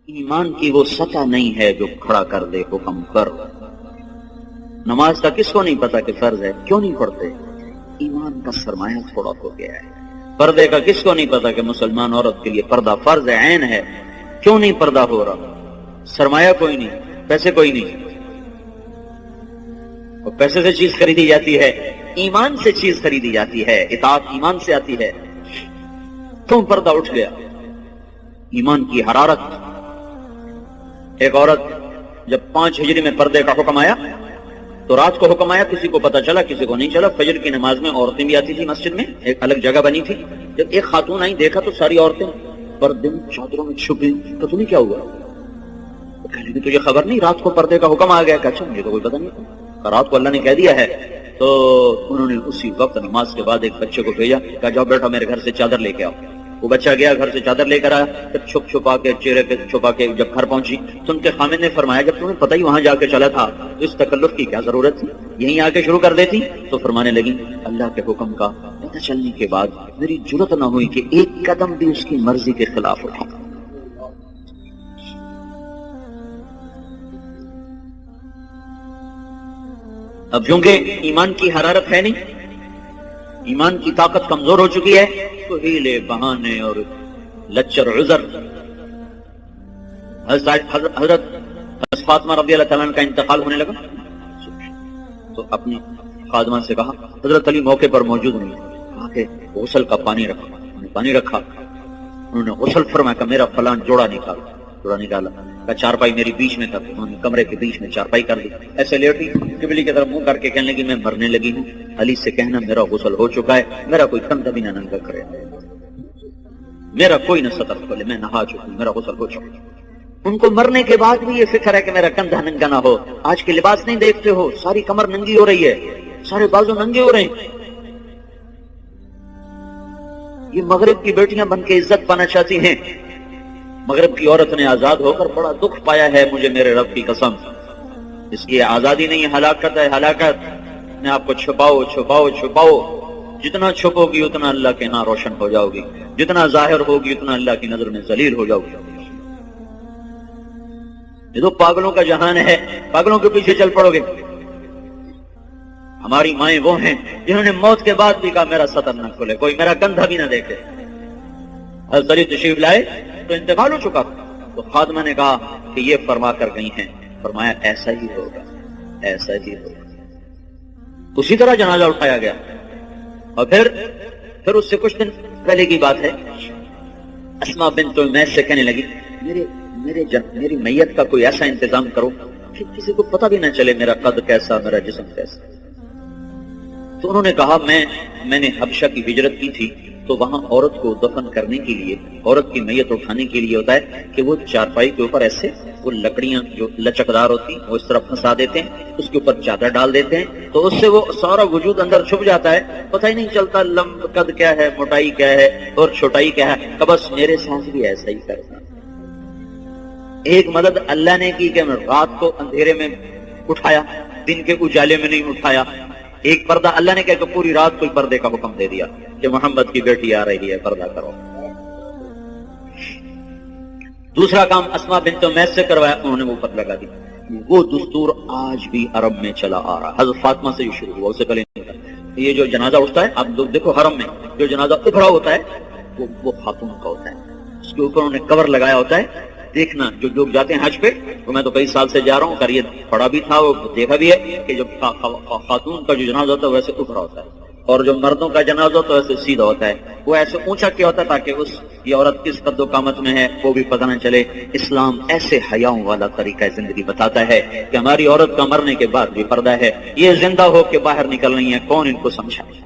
ایمان کی وہ سطح نہیں ہے جو کھڑا کر دے حکم پر۔ نماز کا کس کو نہیں پتا کہ فرض ہے، کیوں نہیں پڑھتے؟ ایمان کا سرمایہ تھوڑا ہو گیا ہے۔ پردے کا کس کو نہیں پتا کہ مسلمان عورت کے لیے پردہ فرض ہے، عین ہے، کیوں نہیں پردہ ہو رہا؟ سرمایہ کوئی نہیں، پیسے کوئی نہیں، اور پیسے سے چیز خریدی جاتی ہے، ایمان سے چیز خریدی جاتی ہے، اطاعت ایمان سے آتی ہے، کیوں پردہ اٹھ گیا؟ ایمان کی حرارت۔ ایک عورت جب 5 ہجری میں پردے کا حکم آیا تو رات کو حکم آیا، کسی کو پتا چلا کسی کو نہیں چلا۔ فجر کی نماز میں عورتیں بھی آتی تھی مسجد میں، ایک الگ جگہ بنی تھی۔ جب ایک خاتون آئی، دیکھا تو ساری عورتیں پردے میں چادروں میں چھپی۔ تو تمہیں کیا ہوا؟ کہنے لگی تجھے خبر نہیں رات کو پردے کا حکم آ گیا؟ کہ اچھا مجھے تو کوئی پتہ نہیں تھا، رات کو اللہ نے کہہ دیا ہے۔ تو انہوں نے اسی وقت نماز کے بعد ایک بچے کو بھیجا، کہا جاؤ بیٹا میرے گھر سے چادر لے کے آؤ۔ وہ بچہ گیا، گھر سے چادر لے کر آیا، پھر چھپ چھپا کے چہرے پہ چھپا کے جب گھر پہنچی تو ان کے خامد نے فرمایا جب تمہیں پتہ ہی وہاں جا کے چلا تھا تو اس تکلف کی کیا ضرورت تھی، یہیں آ کے شروع کر دیتی۔ تو فرمانے لگی اللہ کے حکم کا پتہ چلنے کے بعد میری جرت نہ ہوئی کہ ایک قدم بھی اس کی مرضی کے خلاف اٹھاؤں۔ اب چونکہ ایمان کی حرارت ہے نہیں، ایمان کی طاقت کمزور ہو چکی ہے، تو ہیلے بہانے اور لچر عذر۔ حضرت فاطمہ رضی اللہ تعالیٰ عنہ کا انتقال ہونے لگا تو اپنی خادمہ سے کہا، حضرت علی موقع پر موجود نہیں، کہا کہ غسل کا پانی رکھا۔ انہوں نے پانی رکھا، انہوں نے غسل فرمایا کہ میرا فلان جوڑا نکالا، کہ چارپائی میری بیچ میں تھا، انہوں نے کمرے کے بیچ میں چارپائی کر دی، ایسے لیٹی، قبلے کی طرف منہ کر کے کہنے لگی میں مرنے لگی ہوں، علی سے کہنا میرا غسل ہو چکا ہے، میرا کوئی کندھا بھی نہ ننگا کرے، میرا کوئی نہ سطر کھولے، میں نہا چکا ہوں، میرا غسل ہو چکا۔ ان کو مرنے کے بعد بھی یہ فکر ہے کہ میرا کندھا ننگا نہ ہو۔ آج کے لباس نہیں دیکھتے ہو، ساری کمر ننگی ہو رہی ہے، سارے بازو ننگے ہو رہے ہیں۔ یہ مغرب کی بیٹیاں بن کے عزت پانا چاہتی ہیں۔ مغرب کی عورت نے آزاد ہو کر بڑا دکھ پایا ہے، مجھے میرے رب کی قسم، اس کی آزادی نہیں، ہلاکت ہے، ہلاکت۔ اپنے آپ کو چھپاؤ چھپاؤ چھپاؤ، جتنا چھپو گی اتنا اللہ کے ہاں روشن ہو جاؤ گی، جتنا ظاہر ہوگی اتنا اللہ کی نظر میں ذلیل ہو جاؤ گی۔ یہ تو پاگلوں کا جہان ہے، پاگلوں کے پیچھے چل پڑو گے۔ ہماری مائیں وہ ہیں جنہوں نے موت کے بعد بھی کہا میرا سطر نہ کھلے، کوئی میرا کندھا بھی نہ دیکھے۔ حضرت علی تشریف لائے تو انتقال ہو چکا، تو خادمہ نے کہا کہ یہ فرما کر گئی ہیں، فرمایا ایسا ہی ہوگا، ایسا ہی ہوگا۔ اسی طرح جنازہ اٹھایا گیا، اور پھر اس سے کچھ دن پہلے کی بات ہے، اسماء بنت امیس سے کہنے لگی میری میت کا کوئی ایسا انتظام کرو کہ کسی کو پتہ بھی نہ چلے میرا قد کیسا، میرا جسم کیسا۔ تو انہوں نے کہا میں نے حبشہ کی ہجرت کی تھی، تو وہاں عورت کو دفن کرنے کے لیے، عورت کی میت اٹھانے کے لیے ہوتا ہے کہ وہ چارپائی کے اوپر ایسے وہ لکڑیاں جو لچکدار ہوتی ہیں وہ اس طرح پھنسا دیتے ہیں، اس کے اوپر چادر ڈال دیتے ہیں، تو اس سے وہ سارا وجود اندر چھپ جاتا ہے، پتہ ہی نہیں چلتا قد کیا ہے، موٹائی کیا ہے اور چھوٹائی کیا ہے۔ کہ بس میرے ساتھ بھی ایسا ہی کرنا۔ ایک مدد اللہ نے کی کہ میں رات کو اندھیرے میں اٹھایا، دن کے اجالے میں نہیں اٹھایا۔ ایک پردہ اللہ نے کہا کہ پوری رات کوئی پردے کا حکم دے دیا کہ محمد کی بیٹی آ رہی ہے، پردہ کرو۔ دوسرا کام اسماء بنت امیس سے کروایا، انہوں نے وہ اوپر لگا دی۔ وہ دستور آج بھی عرب میں چلا آ رہا، حضرت فاطمہ سے یہ شروع ہوا، اس سے پہلے نہیں ہوتا۔ یہ جو جنازہ اٹھتا ہے، آپ لوگ دیکھو حرم میں جو جنازہ ابھرا ہوتا ہے وہ خاتون کا ہوتا ہے، اس کے اوپر انہوں نے کور لگایا ہوتا ہے۔ دیکھنا جو لوگ جاتے ہیں حج پہ، تو میں تو کئی سال سے جا رہا ہوں، یہ پڑھا بھی تھا، وہ دیکھا بھی ہے کہ جب خاتون کا جو جنازہ ہوتا ہے ویسے ابھرا ہوتا ہے، اور جو مردوں کا جنازہ ہوتا ہے ویسے سیدھا ہوتا ہے۔ وہ ایسے اونچا کیا ہوتا ہے تاکہ یہ عورت کس قد و قامت میں ہے وہ بھی پتہ نہ چلے۔ اسلام ایسے حیاؤں والا طریقہ زندگی بتاتا ہے کہ ہماری عورت کا مرنے کے بعد بھی پردہ ہے، یہ زندہ ہو کے باہر نکل رہی ہیں، کون ان کو سمجھائے؟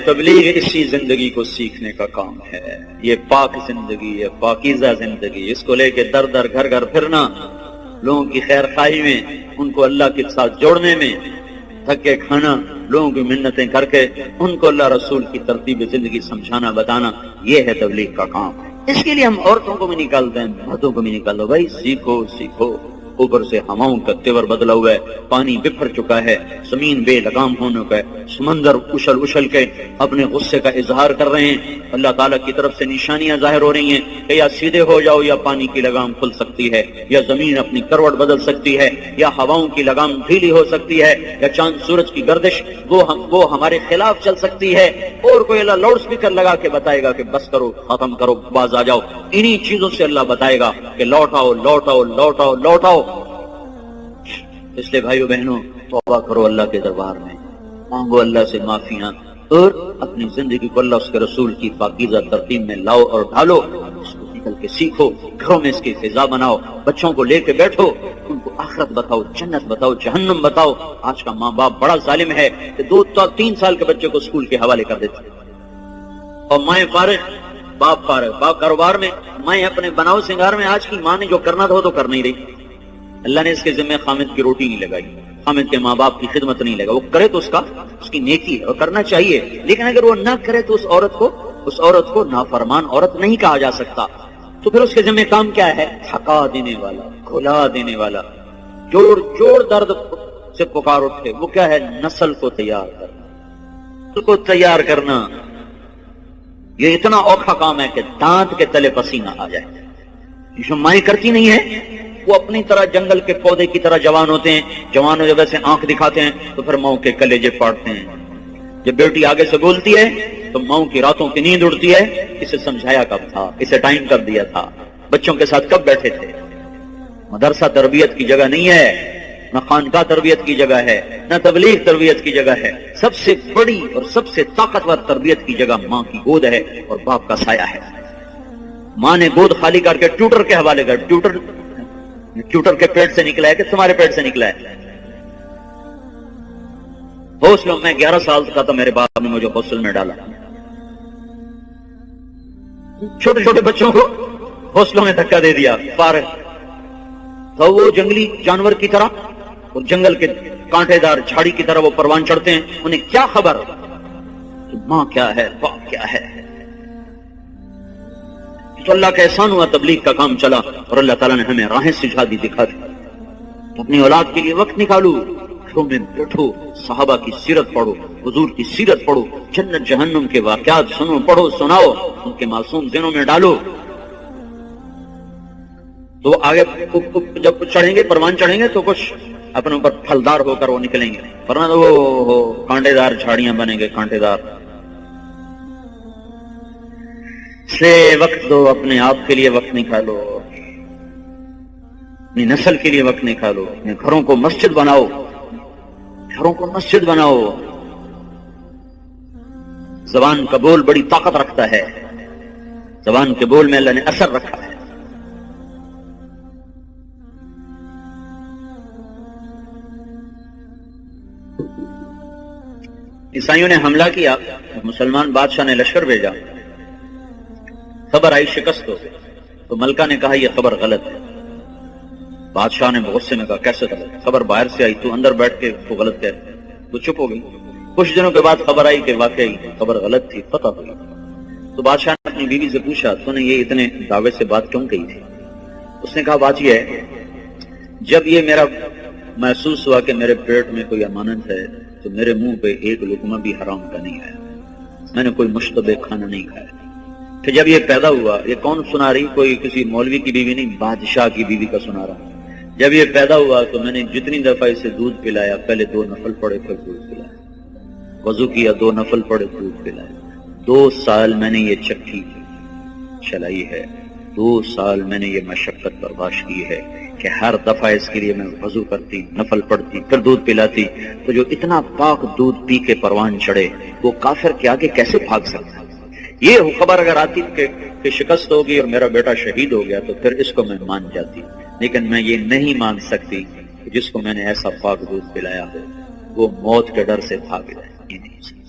تبلیغ اسی زندگی کو سیکھنے کا کام ہے، یہ پاک زندگی ہے، پاکیزہ زندگی، اس کو لے کے در در گھر گھر پھرنا، لوگوں کی خیر خواہی میں، ان کو اللہ کے ساتھ جوڑنے میں، تھکے کھانا، لوگوں کی منتیں کر کے ان کو اللہ رسول کی ترتیب زندگی سمجھانا بتانا، یہ ہے تبلیغ کا کام۔ اس کے لیے ہم عورتوں کو بھی نکالتے ہیں، مردوں کو بھی نکال دو، بھائی سیکھو سیکھو، اوپر سے ہواؤں کا تیور بدلا ہوا ہے، پانی بکھر چکا ہے، زمین بے لگام ہونے کا ہے، سمندر اچھل اچھل کے اپنے غصے کا اظہار کر رہے ہیں۔ اللہ تعالیٰ کی طرف سے نشانیاں ظاہر ہو رہی ہیں کہ یا سیدھے ہو جاؤ یا پانی کی لگام کھل سکتی ہے، یا زمین اپنی کروٹ بدل سکتی ہے، یا ہواؤں کی لگام ڈھیلی ہو سکتی ہے، یا چاند سورج کی گردش وہ ہمارے خلاف چل سکتی ہے، اور کوئی اللہ لاؤڈ سپیکر لگا کے بتائے گا کہ بس کرو، ختم کرو، باز آ جاؤ۔ انہی چیزوں سے اللہ بتائے گا کہ لوٹ آؤ لوٹ آؤ لوٹ آؤ لوٹ آؤ۔ اس لیے بھائیو بہنوں، توبہ کرو اللہ کے دربار میں، مانگو اللہ سے معافیاں، اور اپنی زندگی کو اللہ اس کے رسول کی پاکیزہ ترتیب میں لاؤ اور ڈھالو، اس کو نکل کے سیکھو، گھروں میں اس کی فضا بناؤ، بچوں کو لے کے بیٹھو، ان کو آخرت بتاؤ، جنت بتاؤ، جہنم بتاؤ۔ آج کا ماں باپ بڑا ظالم ہے کہ 2-3 سال کے بچے کو اسکول کے حوالے کر دیتے، اور مائیں فارغ، باپ فارغ، باپ کاروبار میں، مائیں اپنے بناؤ سنگار میں۔ آج کی ماں نے جو کرنا تھا وہ تو کر نہیں رہی۔ اللہ نے اس کے ذمہ خامد کی روٹی نہیں لگائی، خامد کے ماں باپ کی خدمت نہیں لگا، وہ کرے تو اس کی نیکی ہے اور کرنا چاہیے، لیکن اگر وہ نہ کرے تو اس عورت کو نافرمان عورت نہیں کہا جا سکتا۔ تو پھر اس کے ذمہ کام کیا ہے؟ تھکا دینے والا، کھلا دینے والا، جوڑ درد سے پکار اٹھے، وہ کیا ہے؟ نسل کو تیار کرنا۔ یہ اتنا اوکھا کام ہے کہ دانت کے تلے پسینہ آ جائے۔ جو مائیں کرتی نہیں ہے، وہ اپنی طرح جنگل کے پودے کی طرح جوان ہوتے ہیں، جوانوں جب ایسے آنکھ دکھاتے ہیں تو پھر ماؤں کے کلیجے پاڑتے ہیں۔ جب بیٹی آگے سے بولتی ہے تو ماؤں کی راتوں کی نیند اڑتی ہے، اسے سمجھایا کب تھا، اسے ٹائم کب دیا تھا، بچوں کے ساتھ کب بیٹھے تھے۔ مدرسہ تربیت کی جگہ نہیں ہے، نہ خانقاہ تربیت کی جگہ ہے، نہ تبلیغ تربیت کی جگہ ہے۔ سب سے بڑی اور سب سے طاقتور تربیت کی جگہ ماں کی گود ہے اور باپ کا سایہ ہے۔ ماں نے گود خالی کر کے ٹیوٹر کے حوالے کر، ٹیوٹر کے پیٹ سے نکلا ہے کہ تمہارے پیٹ سے نکلا ہے؟ ہاسٹل میں 11 سال کا تھا، میرے باپ نے مجھے ہاسٹل میں ڈالا۔ چھوٹے چھوٹے بچوں کو ہاسٹلوں میں دھکا دے دیا، فارغ۔ تو وہ جنگلی جانور کی طرح، اور جنگل کے کانٹے دار جھاڑی کی طرح وہ پروان چڑھتے ہیں، انہیں کیا خبر کہ ماں کیا ہے، باپ کیا ہے۔ تو اللہ کا احسان ہوا، تبلیغ کا کام چلا اور اللہ تعالیٰ نے ہمیں راہیں سجھا دی، دکھا دی۔ اپنی اولاد کے لیے وقت نکالو، گھروں میں بیٹھو، صحابہ کی سیرت پڑھو، حضور کی سیرت پڑھو، جنت جہنم کے واقعات سنو، پڑھو، سناؤ، ان کے معصوم ذہنوں میں ڈالو۔ تو آگے جب چڑھیں گے، پروان چڑھیں گے، تو کچھ اپنے اوپر پھلدار ہو کر وہ نکلیں گے، ورنہ تو وہ کانٹے دار جھاڑیاں بنیں گے، کانٹے دار۔ سے وقت دو، اپنے آپ کے لیے وقت نکالو، اپنی نسل کے لیے وقت نکالو، اپنے گھروں کو مسجد بناؤ، گھروں کو مسجد بناؤ۔ زبان کا بول بڑی طاقت رکھتا ہے، زبان کے بول میں اللہ نے اثر رکھا ہے۔ عیسائیوں نے حملہ کیا، مسلمان بادشاہ نے لشکر بھیجا، خبر آئی شکست ہو، تو ملکہ نے کہا یہ خبر غلط ہے۔ بادشاہ نے غصے میں کہا کیسے غلط؟ خبر باہر سے آئی، تو اندر بیٹھ کے تو غلط کہہ رہے، تو چپ ہو گئی۔ کچھ دنوں کے بعد خبر آئی کہ واقعی خبر غلط تھی، فتح ہوئی۔ تو بادشاہ نے اپنی بیوی سے پوچھا تو نے یہ اتنے دعوے سے بات کیوں کہی تھی؟ اس نے کہا بات یہ ہے، جب یہ میرا محسوس ہوا کہ میرے پیٹ میں کوئی امانت ہے تو میرے منہ پہ ایک لقمہ بھی حرام کا نہیں آیا، میں نے کوئی مشتبہ کھانا نہیں کھایا۔ پھر جب یہ پیدا ہوا، یہ کون سنا رہی؟ کوئی کسی مولوی کی بیوی نہیں، بادشاہ کی بیوی کا سنا رہا۔ جب یہ پیدا ہوا تو میں نے جتنی دفعہ اسے دودھ پلایا، پہلے 2 نفل پڑے پھر دودھ پلایا، وضو کیا 2 نفل پڑے دودھ پلایا۔ 2 سال میں نے یہ چکی چلائی ہے، 2 سال میں نے یہ مشقت برداشت کی ہے کہ ہر دفعہ اس کے لیے میں وضو کرتی، نفل پڑھتی، پھر دودھ پلاتی۔ تو جو اتنا پاک دودھ پی کے پروان چڑھے، وہ کافر کے آگے کیسے بھاگ سکتا؟ یہ خبر اگر آتی کہ شکست ہوگی اور میرا بیٹا شہید ہو گیا تو پھر اس کو میں مان جاتی، لیکن میں یہ نہیں مان سکتی کہ جس کو میں نے ایسا پاک دودھ پلایا ہو وہ موت کے ڈر سے بھاگ جائے۔ یہ نہیں سکتی۔